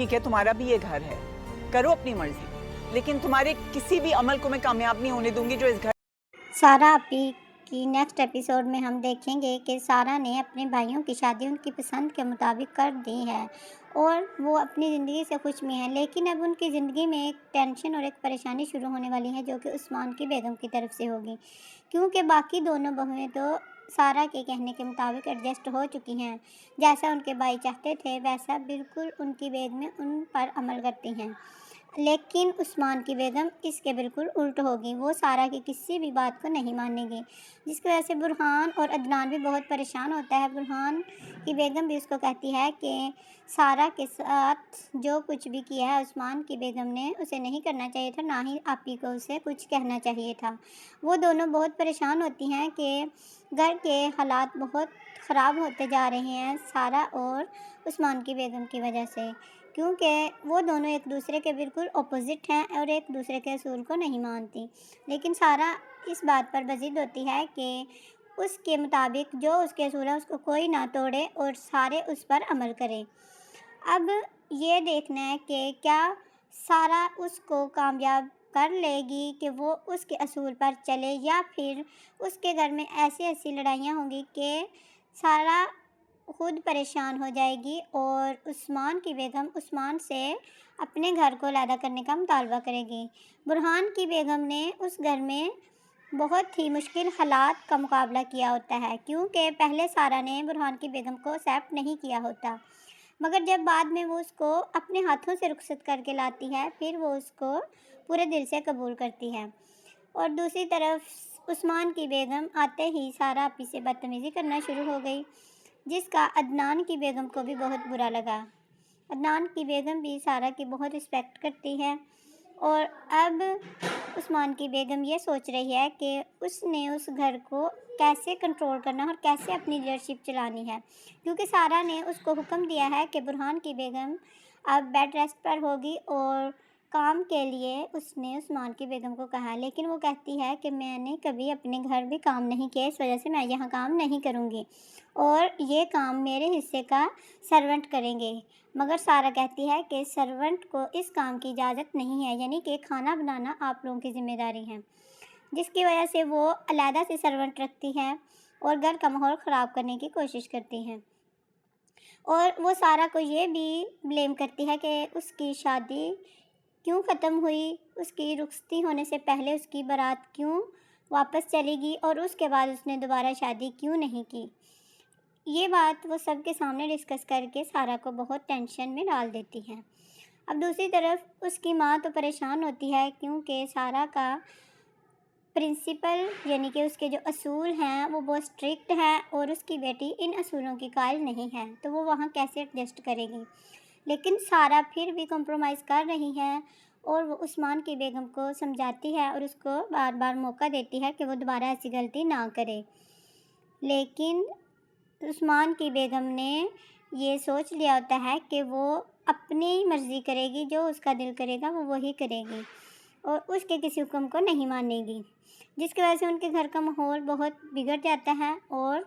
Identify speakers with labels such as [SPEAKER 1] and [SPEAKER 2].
[SPEAKER 1] ٹھیک ہے تمہارا بھی یہ گھر ہے، کرو اپنی مرضی، لیکن تمہارے کسی بھی عمل کو میں کامیاب نہیں ہونے دوں گی جو اس گھر
[SPEAKER 2] سارہ اپی کی نیکسٹ ایپیسوڈ میں ہم دیکھیں گے کہ سارہ نے اپنے بھائیوں کی شادی ان کی پسند کے مطابق کر دی ہے اور وہ اپنی زندگی سے خوش بھی ہیں، لیکن اب ان کی زندگی میں ایک ٹینشن اور ایک پریشانی شروع ہونے والی ہے جو کہ عثمان کی بیگم کی طرف سے ہوگی، کیونکہ باقی دونوں بہویں تو سارہ کے کہنے کے مطابق ایڈجسٹ ہو چکی ہیں، جیسا ان کے بھائی چاہتے تھے ویسا بالکل ان کی بیگمیں ان پر عمل کرتی ہیں، لیکن عثمان کی بیگم اس کے بالکل الٹ ہوگی، وہ سارہ کی کسی بھی بات کو نہیں مانے گی، جس کی وجہ سے برہان اور عدنان بھی بہت پریشان ہوتا ہے۔ برہان کی بیگم بھی اس کو کہتی ہے کہ سارہ کے ساتھ جو کچھ بھی کیا ہے عثمان کی بیگم نے اسے نہیں کرنا چاہیے تھا، نہ ہی آپی کو اسے کچھ کہنا چاہیے تھا۔ وہ دونوں بہت پریشان ہوتی ہیں کہ گھر کے حالات بہت خراب ہوتے جا رہے ہیں سارہ اور عثمان کی بیگم کی وجہ سے، کیونکہ وہ دونوں ایک دوسرے کے بالکل اپوزٹ ہیں اور ایک دوسرے کے اصول کو نہیں مانتی، لیکن سارہ اس بات پر بضد ہوتی ہے کہ اس کے مطابق جو اس کے اصول ہیں اس کو کوئی نہ توڑے اور سارے اس پر عمل کریں۔ اب یہ دیکھنا ہے کہ کیا سارہ اس کو کامیاب کر لے گی کہ وہ اس کے اصول پر چلے، یا پھر اس کے گھر میں ایسی لڑائیاں ہوں گی کہ سارہ خود پریشان ہو جائے گی اور عثمان کی بیگم عثمان سے اپنے گھر کو علیحدہ کرنے کا مطالبہ کرے گی۔ برہان کی بیگم نے اس گھر میں بہت ہی مشکل حالات کا مقابلہ کیا ہوتا ہے، کیونکہ پہلے سارہ نے برہان کی بیگم کو ایکسیپٹ نہیں کیا ہوتا، مگر جب بعد میں وہ اس کو اپنے ہاتھوں سے رخصت کر کے لاتی ہے پھر وہ اس کو پورے دل سے قبول کرتی ہے۔ اور دوسری طرف عثمان کی بیگم آتے ہی سارہ آپی سے بدتمیزی کرنا شروع ہو گئی، جس کا عدنان کی بیگم کو بھی بہت برا لگا۔ عدنان کی بیگم بھی سارہ کی بہت رسپیکٹ کرتی ہے اور اب عثمان کی بیگم یہ سوچ رہی ہے کہ اس نے اس گھر کو کیسے کنٹرول کرنا اور کیسے اپنی لیڈرشپ چلانی ہے، کیونکہ سارہ نے اس کو حکم دیا ہے کہ برہان کی بیگم اب بیڈ ریسٹ پر ہوگی اور کام کے لیے اس نے عثمان کی بیگم کو کہا، لیکن وہ کہتی ہے کہ میں نے کبھی اپنے گھر بھی کام نہیں کیا، اس وجہ سے میں یہاں کام نہیں کروں گی اور یہ کام میرے حصے کا سرونٹ کریں گے، مگر سارہ کہتی ہے کہ سرونٹ کو اس کام کی اجازت نہیں ہے، یعنی کہ کھانا بنانا آپ لوگوں کی ذمہ داری ہے، جس کی وجہ سے وہ علیحدہ سے سرونٹ رکھتی ہے اور گھر کا ماحول خراب کرنے کی کوشش کرتی ہیں۔ اور وہ سارہ کو یہ بھی بلیم کرتی ہے کہ اس کی شادی کیوں ختم ہوئی، اس کی رخصتی ہونے سے پہلے اس کی بارات کیوں واپس چلی گئی اور اس کے بعد اس نے دوبارہ شادی کیوں نہیں کی۔ یہ بات وہ سب کے سامنے ڈسکس کر کے سارہ کو بہت ٹینشن میں ڈال دیتی ہے۔ اب دوسری طرف اس کی ماں تو پریشان ہوتی ہے، کیونکہ سارہ کا پرنسپل یعنی کہ اس کے جو اصول ہیں وہ بہت اسٹرکٹ ہے اور اس کی بیٹی ان اصولوں کی قائل نہیں ہے، تو وہ وہاں کیسے ایڈجسٹ کرے گی، لیکن سارہ پھر بھی کمپرومائز کر رہی ہے اور وہ عثمان کی بیگم کو سمجھاتی ہے اور اس کو بار بار موقع دیتی ہے کہ وہ دوبارہ ایسی غلطی نہ کرے، لیکن عثمان کی بیگم نے یہ سوچ لیا ہوتا ہے کہ وہ اپنی مرضی کرے گی، جو اس کا دل کرے گا وہ وہی کرے گی اور اس کے کسی حکم کو نہیں مانے گی، جس کی وجہ سے ان کے گھر کا ماحول بہت بگڑ جاتا ہے اور